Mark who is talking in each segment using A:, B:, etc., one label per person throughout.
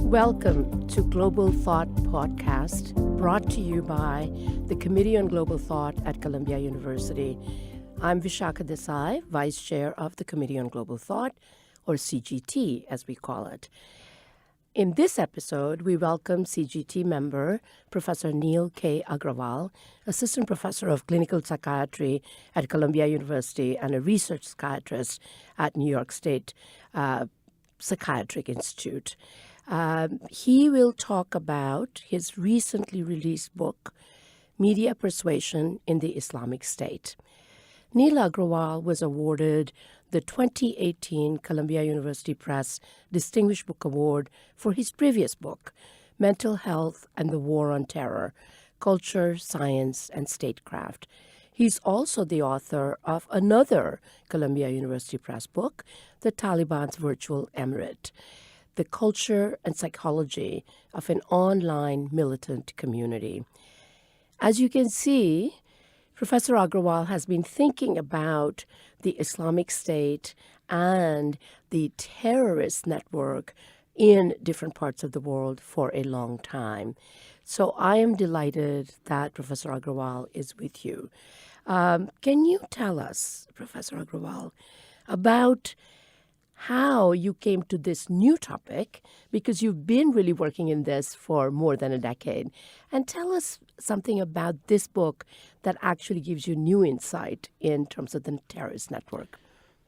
A: Welcome to Global Thought Podcast, brought to you by the Committee on Global Thought at Columbia University. I'm Vishakha Desai, Vice Chair of the Committee on Global Thought, or CGT as we call it. In this episode, we welcome CGT member Professor Neil K. Aggarwal, Assistant Professor of Clinical Psychiatry at Columbia University and a Research Psychiatrist at New York State Psychiatry Institute. He will talk about his recently released book, Media Persuasion in the Islamic State. Neil Aggarwal was awarded the 2018 Columbia University Press Distinguished Book Award for his previous book, Mental Health and the War on Terror, Culture, Science, and Statecraft. He's also the author of another Columbia University Press book, The Taliban's Virtual Emirate, The Culture and Psychology of an Online Militant Community. As you can see, Professor Aggarwal has been thinking about the Islamic State and the terrorist network in different parts of the world for a long time. So I am delighted that Professor Aggarwal is with you. Can you tell us, Professor Aggarwal, about how you came to this new topic, because you've been really working in this for more than a decade, and tell us something about this book that actually gives you new insight in terms of the terrorist network.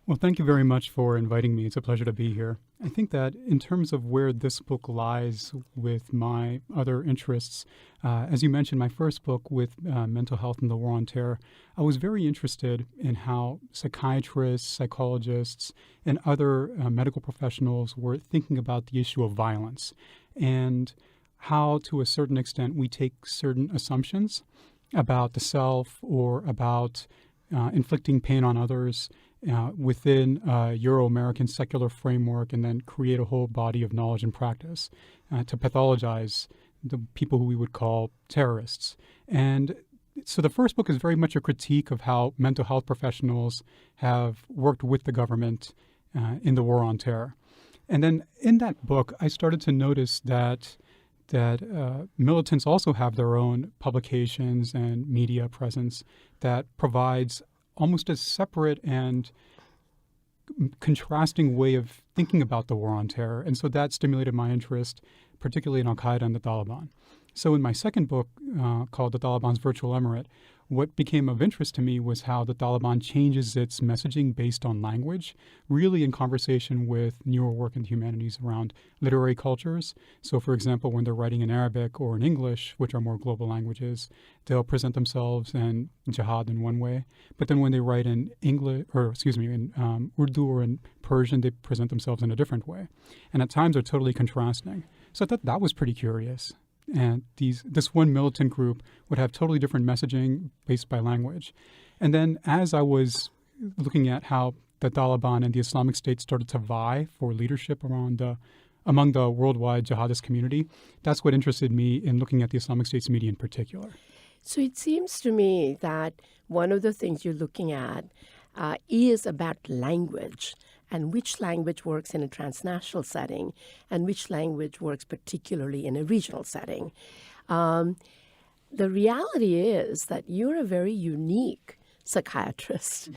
B: Well, thank you very much for inviting me. It's a pleasure to be here. I think that in terms of where this book lies with my other interests, as you mentioned, my first book with Mental Health and the War on Terror, I was very interested in how psychiatrists, psychologists, and other medical professionals were thinking about the issue of violence and how, to a certain extent, we take certain assumptions about the self or about inflicting pain on others within a Euro-American secular framework and then create a whole body of knowledge and practice to pathologize the people who we would call terrorists. And so the first book is very much a critique of how mental health professionals have worked with the government in the war on terror. And then in that book, I started to notice that militants also have their own publications and media presence that provides almost a separate and contrasting way of thinking about the war on terror. And so that stimulated my interest, particularly in Al-Qaeda and the Taliban. So in my second book, called The Taliban's Virtual Emirate, what became of interest to me was how the Taliban changes its messaging based on language, really in conversation with newer work in the humanities around literary cultures. So, for example, when they're writing in Arabic or in English, which are more global languages, they'll present themselves in jihad in one way. But then when they write in in Urdu or in Persian, they present themselves in a different way. And at times they're totally contrasting. So I thought that was pretty curious. And this one militant group would have totally different messaging based by language. And then as I was looking at how the Taliban and the Islamic State started to vie for leadership among the worldwide jihadist community, that's what interested me in looking at the Islamic State's media in particular.
A: So it seems to me that one of the things you're looking at is about language, and which language works in a transnational setting and which language works particularly in a regional setting. The reality is that you're a very unique psychiatrist.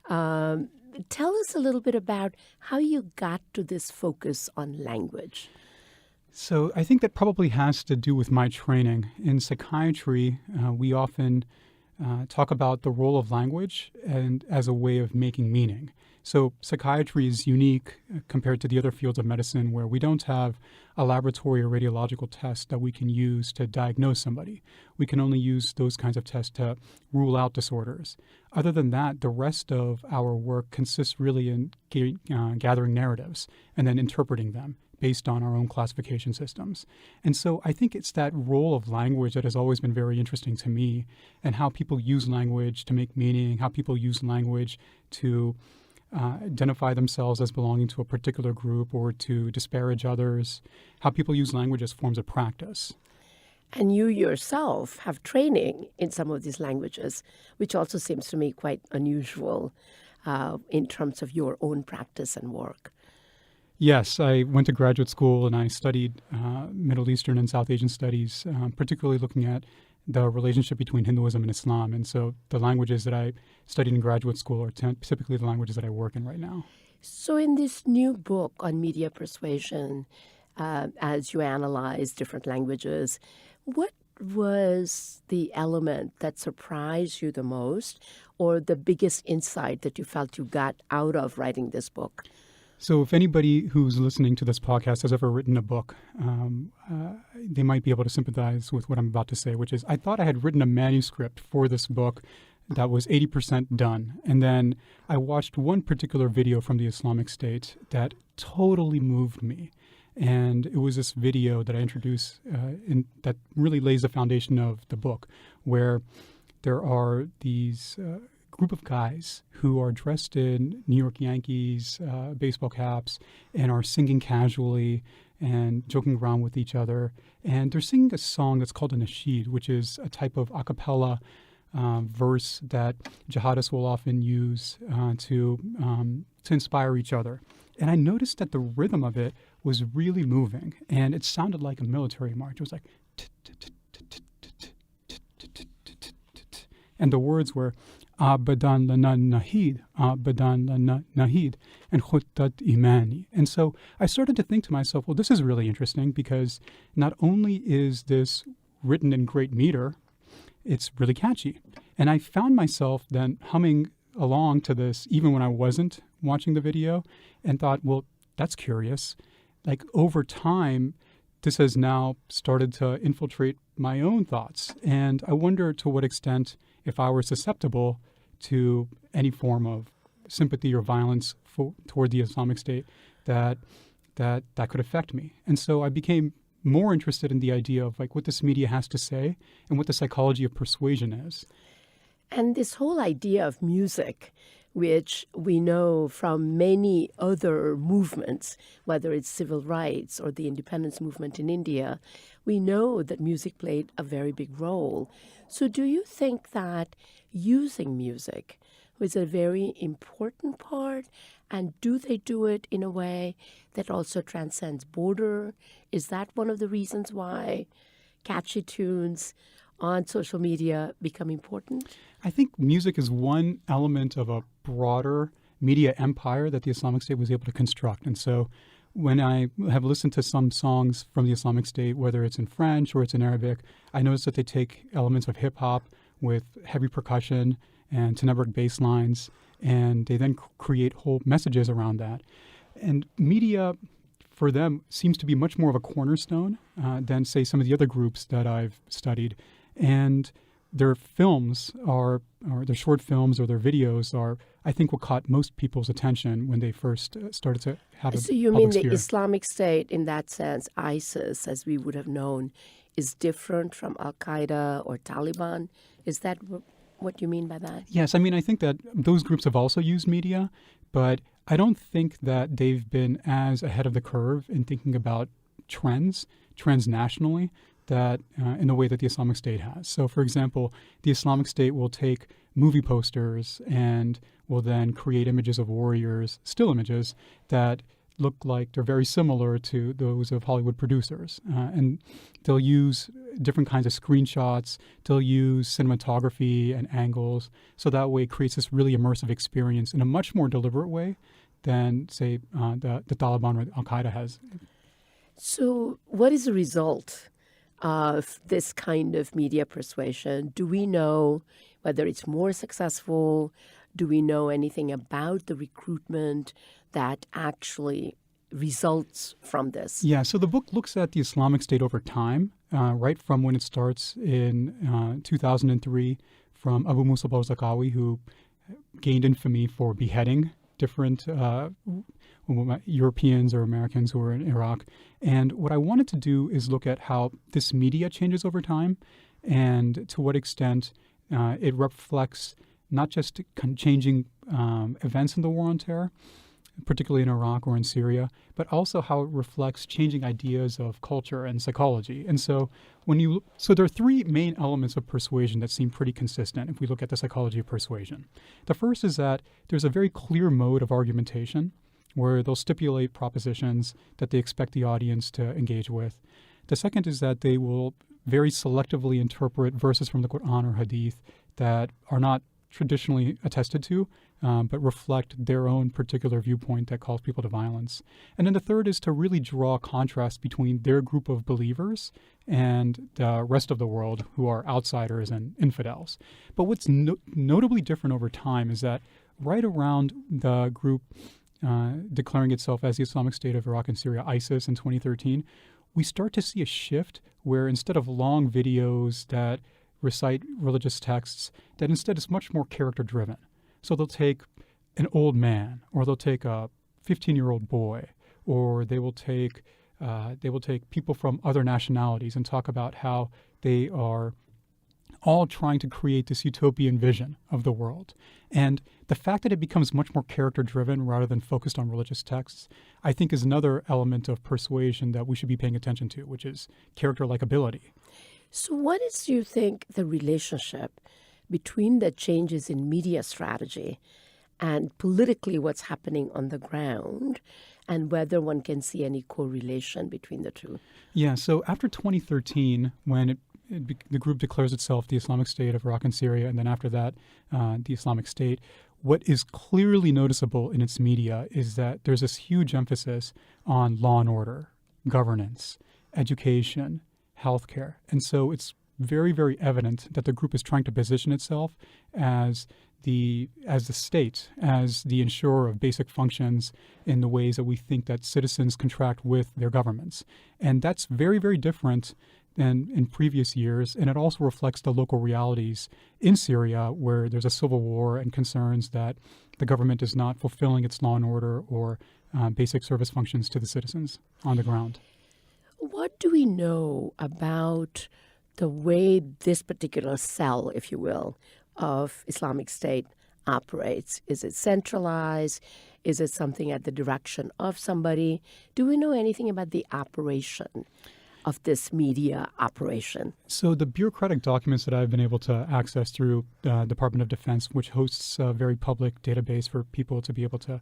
A: Tell us a little bit about how you got to this focus on language.
B: So I think that probably has to do with my training. In psychiatry, we often talk about the role of language and as a way of making meaning. So psychiatry is unique compared to the other fields of medicine where we don't have a laboratory or radiological test that we can use to diagnose somebody. We can only use those kinds of tests to rule out disorders. Other than that, the rest of our work consists really in gathering narratives and then interpreting them based on our own classification systems. And so I think it's that role of language that has always been very interesting to me, and how people use language to make meaning, how people use language to identify themselves as belonging to a particular group or to disparage others, how people use language as forms of practice.
A: And you yourself have training in some of these languages, which also seems to me quite unusual in terms of your own practice and work.
B: Yes, I went to graduate school and I studied Middle Eastern and South Asian studies, particularly looking at the relationship between Hinduism and Islam. And so the languages that I studied in graduate school are typically the languages that I work in right now.
A: So, in this new book on media persuasion, as you analyze different languages, what was the element that surprised you the most, or the biggest insight that you felt you got out of writing this book?
B: So if anybody who's listening to this podcast has ever written a book, they might be able to sympathize with what I'm about to say, which is I thought I had written a manuscript for this book that was 80% done. And then I watched one particular video from the Islamic State that totally moved me. And it was this video that I introduced that really lays the foundation of the book, where there are these group of guys who are dressed in New York Yankees baseball caps and are singing casually and joking around with each other. And they're singing a song that's called a nasheed, which is a type of a cappella verse that jihadists will often use to inspire each other. And I noticed that the rhythm of it was really moving, and it sounded like a military march. It was like, and the words were, Abadan lana nahid, Abadan lana nahid, and khuttat imani. And so I started to think to myself, well, this is really interesting because not only is this written in great meter, it's really catchy. And I found myself then humming along to this even when I wasn't watching the video and thought, well, that's curious. Like over time, this has now started to infiltrate my own thoughts. And I wonder to what extent, if I were susceptible to any form of sympathy or violence toward the Islamic State, that could affect me. And so I became more interested in the idea of like what this media has to say and what the psychology of persuasion is.
A: And this whole idea of music, which we know from many other movements, whether it's civil rights or the independence movement in India, we know that music played a very big role. So do you think that using music was a very important part? And do they do it in a way that also transcends border? Is that one of the reasons why catchy tunes on social media become important?
B: I think music is one element of a broader media empire that the Islamic State was able to construct. And so when I have listened to some songs from the Islamic State, whether it's in French or it's in Arabic, I notice that they take elements of hip-hop with heavy percussion and Tenebric bass lines, and they then create whole messages around that. And media, for them, seems to be much more of a cornerstone than, say, some of the other groups that I've studied. And their films or their short films or their videos are, I think, what caught most people's attention when they first started to have a
A: So you
B: public
A: mean the
B: sphere.
A: Islamic State, in that sense, ISIS, as we would have known, is different from Al-Qaeda or Taliban? Is that what you mean by that?
B: Yes, I mean, I think that those groups have also used media, but I don't think that they've been as ahead of the curve in thinking about trends nationally, that in the way that the Islamic State has. So, for example, the Islamic State will take movie posters and will then create images of warriors, still images, that look like they're very similar to those of Hollywood producers. And they'll use different kinds of screenshots. They'll use cinematography and angles. So that way it creates this really immersive experience in a much more deliberate way than, say, the Taliban or Al-Qaeda has.
A: So what is the result of this kind of media persuasion? Do we know whether it's more successful? Do we know anything about the recruitment that actually results from this?
B: Yeah, so the book looks at the Islamic State over time, right from when it starts in 2003 from Abu Musab al-Zarqawi, who gained infamy for beheading different Europeans or Americans who were in Iraq. And what I wanted to do is look at how this media changes over time and to what extent it reflects not just changing events in the war on terror, particularly in Iraq or in Syria, but also how it reflects changing ideas of culture and psychology. And so there are three main elements of persuasion that seem pretty consistent if we look at the psychology of persuasion. The first is that there's a very clear mode of argumentation where they'll stipulate propositions that they expect the audience to engage with. The second is that they will very selectively interpret verses from the Quran or Hadith that are not traditionally attested to, but reflect their own particular viewpoint that calls people to violence. And then the third is to really draw a contrast between their group of believers and the rest of the world who are outsiders and infidels. But what's notably different over time is that right around the group declaring itself as the Islamic State of Iraq and Syria, ISIS, in 2013, we start to see a shift where instead of long videos that recite religious texts, that instead is much more character-driven. So they'll take an old man, or they'll take a 15-year-old boy, or they will take people from other nationalities and talk about how they are all trying to create this utopian vision of the world. And the fact that it becomes much more character-driven rather than focused on religious texts, I think is another element of persuasion that we should be paying attention to, which is character likability.
A: So what is, do you think, the relationship between the changes in media strategy and politically what's happening on the ground, and whether one can see any correlation between the two?
B: Yeah, so after 2013, when the group declares itself the Islamic State of Iraq and Syria, and then after that, the Islamic State, what is clearly noticeable in its media is that there's this huge emphasis on law and order, governance, education, healthcare. And so it's very, very evident that the group is trying to position itself as the state, as the insurer of basic functions in the ways that we think that citizens contract with their governments. And that's very, very different than in previous years. And it also reflects the local realities in Syria, where there's a civil war and concerns that the government is not fulfilling its law and order or basic service functions to the citizens on the ground.
A: What do we know about the way this particular cell, if you will, of Islamic State operates? Is it centralized? Is it something at the direction of somebody? Do we know anything about the operation of this media operation? So
B: the bureaucratic documents that I've been able to access through the Department of Defense, which hosts a very public database for people to be able to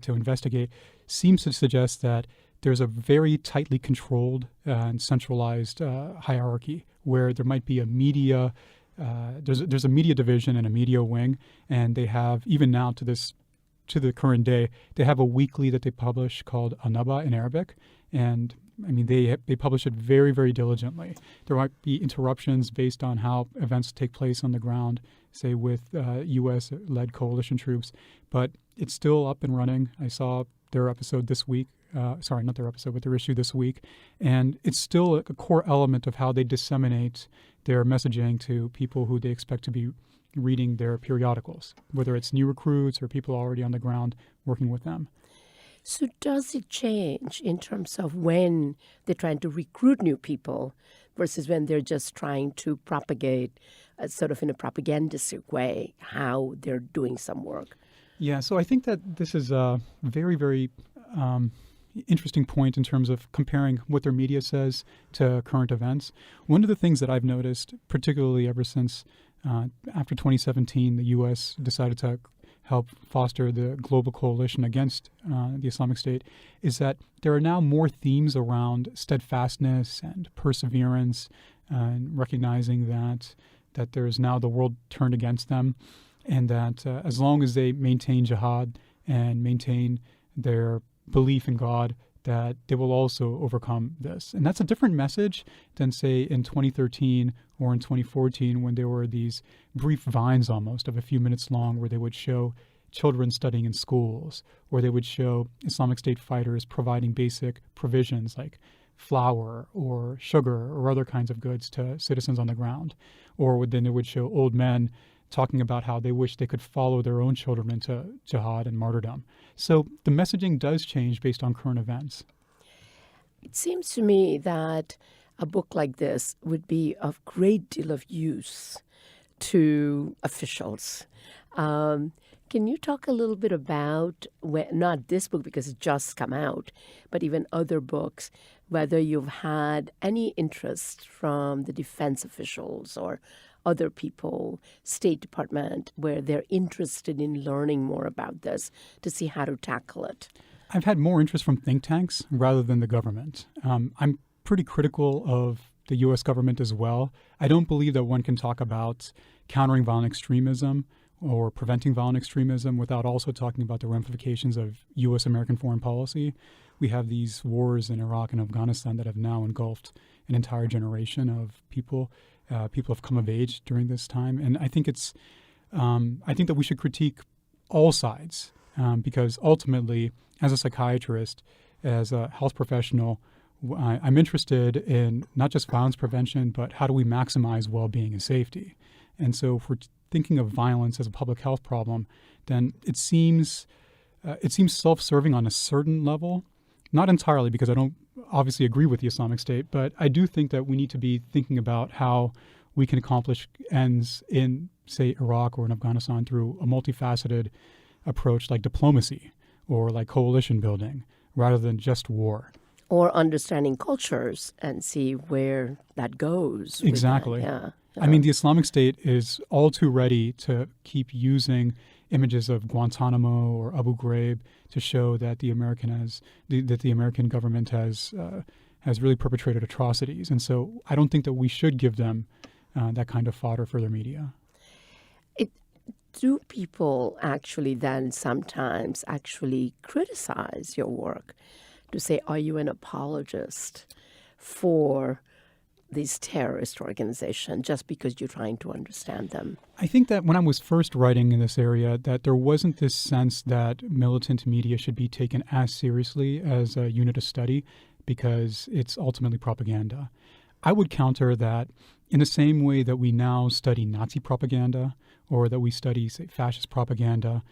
B: investigate, seems to suggest that there's a very tightly controlled and centralized hierarchy where there might be a media, there's a media division and a media wing, and they have, even now to the current day, they have a weekly that they publish called Anaba in Arabic, and I mean, they publish it very, very diligently. There might be interruptions based on how events take place on the ground, say with U.S.-led coalition troops, but it's still up and running. I saw their episode this week. Sorry, not their episode, but their issue this week. And it's still a core element of how they disseminate their messaging to people who they expect to be reading their periodicals, whether it's new recruits or people already on the ground working with them. So does it change in terms of when they're trying to recruit new people versus when they're just trying to propagate sort of in a propagandistic way how they're doing some work? Yeah, so I think that this is a very, very interesting point in terms of comparing what their media says to current events. One of the things that I've noticed, particularly ever since after 2017, the U.S. decided to help foster the global coalition against the Islamic State, is that there are now more themes around steadfastness and perseverance and recognizing that there's now the world turned against them, and that as long as they maintain jihad and maintain their belief in God, that they will also overcome this. And that's a different message than, say, in 2013 or in 2014 when there were these brief vines almost of a few minutes long where they would show children studying in schools, or they would show Islamic State fighters providing basic provisions like flour or sugar or other kinds of goods to citizens on the ground. Or then they would show old men talking about how they wish they could follow their own children into jihad and martyrdom. So the messaging does change based on current events. It seems to me that a book like this would be of great deal of use to officials. Can you talk a little bit about, not this book because it's just come out, but even other books, whether you've had any interest from the defense officials or other people, State Department, where they're interested in learning more about this to see how to tackle it? I've had more interest from think tanks rather than the government. I'm pretty critical of the U.S. government as well. I don't believe that one can talk about countering violent extremism or preventing violent extremism without also talking about the ramifications of U.S. American foreign policy. We have these wars in Iraq and Afghanistan that have now engulfed an entire generation of people. People have come of age during this time, and I think I think that we should critique all sides because ultimately, as a psychiatrist, as a health professional, I'm interested in not just violence prevention, but how do we maximize well-being and safety. And so if we're thinking of violence as a public health problem, then it seems self-serving on a certain level, not entirely because I don't obviously agree with the Islamic State, but I do think that we need to be thinking about how we can accomplish ends in, say, Iraq or in Afghanistan through a multifaceted approach like diplomacy or like coalition building rather than just war.
A: Or understanding cultures and see where that goes.
B: Exactly.
A: Yeah.
B: I mean, the Islamic State is all too ready to keep using images of Guantanamo or Abu Ghraib to show that the American government has really perpetrated atrocities. And so I don't think that we should give them that kind of fodder for their media.
A: Do people actually then sometimes actually criticize your work to say, are you an apologist for these terrorist organizations just because you're trying to understand them?
B: I think that when I was first writing in this area, that there wasn't this sense that militant media should be taken as seriously as a unit of study because it's ultimately propaganda. I would counter that in the same way that we now study Nazi propaganda or that we study, say, fascist propaganda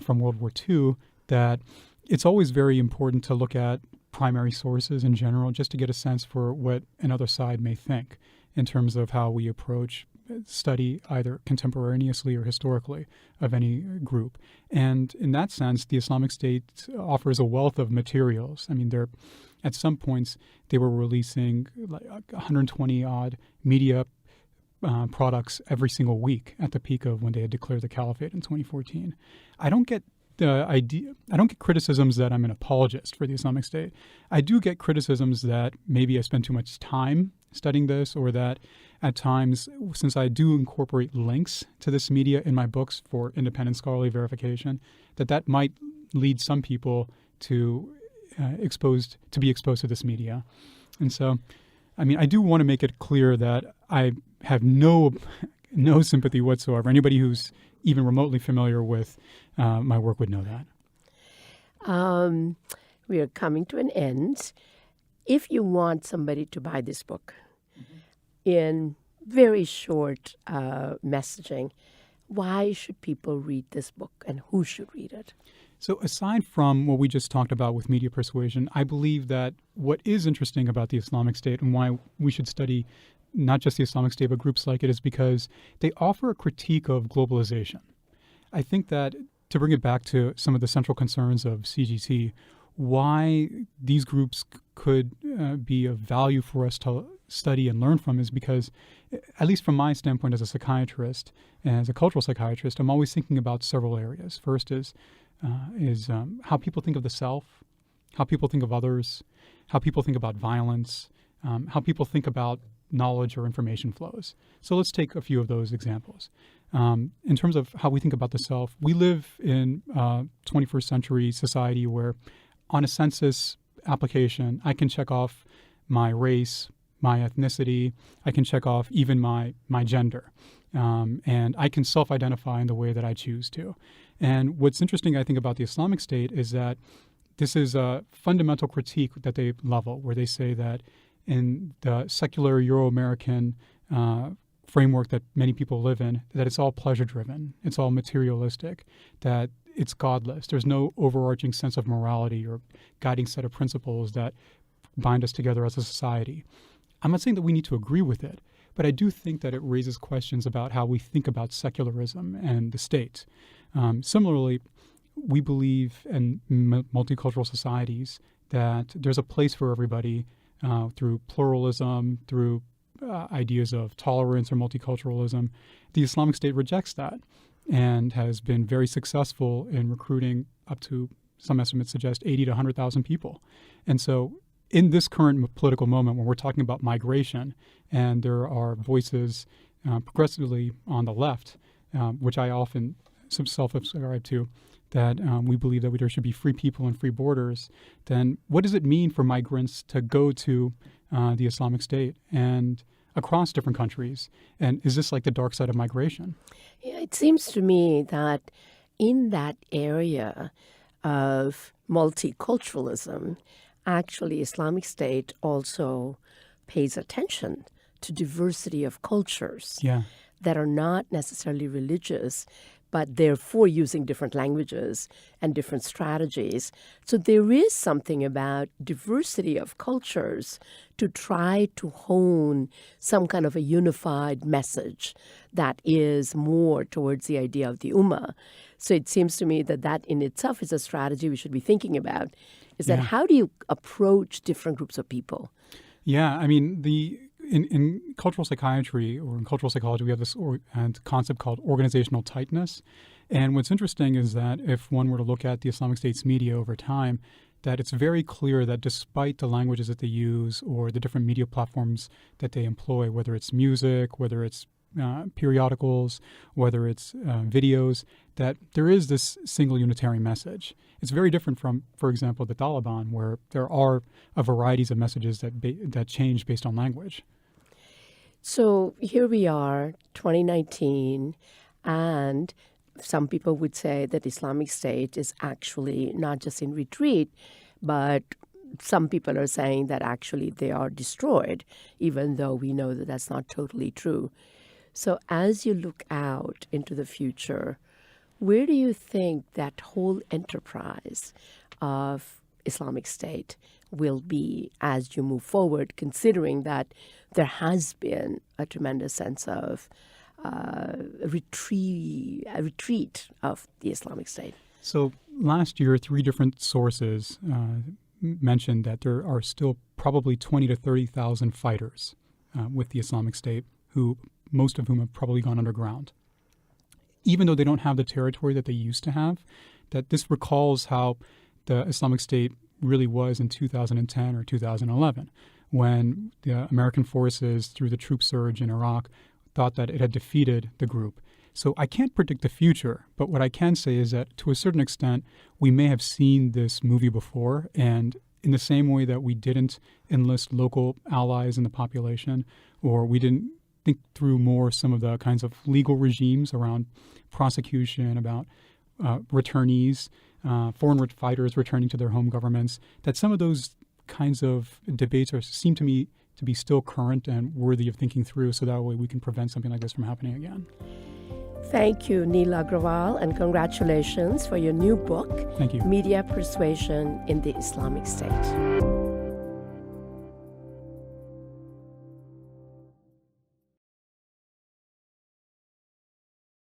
B: from World War II, that it's always very important to look at primary sources in general just to get a sense for what another side may think in terms of how we approach study either contemporaneously or historically of any group. And in that sense, the Islamic State offers a wealth of materials. I mean, at some points, they were releasing like 120-odd media products every single week at the peak of when they had declared the caliphate in 2014. I don't get criticisms that I'm an apologist for the Islamic State. I do get criticisms that maybe I spend too much time studying this, or that at times, since I do incorporate links to this media in my books for independent scholarly verification, that might lead some people to be exposed to this media. And so, I mean, I do want to make it clear that I have no sympathy whatsoever. Anybody who's even remotely familiar with my work would know that.
A: We are coming to an end. If you want somebody to buy this book in very short messaging, why should people read this book and who should read it?
B: So aside from what we just talked about with media persuasion, I believe that what is interesting about the Islamic State and why we should study not just the Islamic State, but groups like it, is because they offer a critique of globalization. I think that to bring it back to some of the central concerns of CGT, why these groups could be of value for us to study and learn from is because, at least from my standpoint as a psychiatrist and as a cultural psychiatrist, I'm always thinking about several areas. First is how people think of the self, how people think of others, how people think about violence, how people think about knowledge or information flows. So let's take a few of those examples. In terms of how we think about the self, we live in a 21st century society where on a census application, I can check off my race, my ethnicity, I can check off even my gender, and I can self-identify in the way that I choose to. And what's interesting, I think, about the Islamic State is that this is a fundamental critique that they level, where they say that in the secular Euro-American framework that many people live in, that it's all pleasure-driven, it's all materialistic, that it's godless. There's no overarching sense of morality or guiding set of principles that bind us together as a society. I'm not saying that we need to agree with it, but I do think that it raises questions about how we think about secularism and the state. Similarly, we believe in multicultural societies that there's a place for everybody through pluralism, through ideas of tolerance or multiculturalism. The Islamic State rejects that and has been very successful in recruiting up to some estimates suggest 80 to 100,000 people. And so in this current political moment when we're talking about migration, and there are voices progressively on the left, which I often self-subscribe to, that we believe that there should be free people and free borders, then what does it mean for migrants to go to the Islamic State and across different countries? And is this like the dark side of migration?
A: Yeah, it seems to me that in that area of multiculturalism, actually Islamic State also pays attention to diversity of cultures that are not necessarily religious, but therefore using different languages and different strategies. So there is something about diversity of cultures to try to hone some kind of a unified message that is more towards the idea of the Ummah. So it seems to me that that in itself is a strategy we should be thinking about, is that how do you approach different groups of people?
B: Yeah, I mean, in cultural psychiatry or in cultural psychology, we have this concept called organizational tightness. And what's interesting is that if one were to look at the Islamic State's media over time, that it's very clear that despite the languages that they use or the different media platforms that they employ, whether it's music, whether it's periodicals, whether it's videos, that there is this single unitary message. It's very different from, for example, the Taliban, where there are a varieties of messages that change based on language.
A: So here we are, 2019, and some people would say that Islamic State is actually not just in retreat, but some people are saying that actually they are destroyed, even though we know that that's not totally true. So as you look out into the future, where do you think that whole enterprise of Islamic State will be as you move forward, considering that there has been a tremendous sense of a retreat of the Islamic State?
B: So last year, 3 different sources mentioned that there are still probably 20 to 30,000 fighters with the Islamic State, most of whom have probably gone underground. Even though they don't have the territory that they used to have, that this recalls how the Islamic State really was in 2010 or 2011, when the American forces, through the troop surge in Iraq, thought that it had defeated the group. So I can't predict the future, but what I can say is that to a certain extent, we may have seen this movie before, and in the same way that we didn't enlist local allies in the population, or we didn't think through more some of the kinds of legal regimes around prosecution, about returnees, foreign fighters returning to their home governments, that some of those kinds of debates seem to me to be still current and worthy of thinking through, so that way we can prevent something like this from happening again.
A: Thank you, Neil Aggarwal, and congratulations for your new book,
B: Thank you.
A: Media Persuasion in the Islamic State.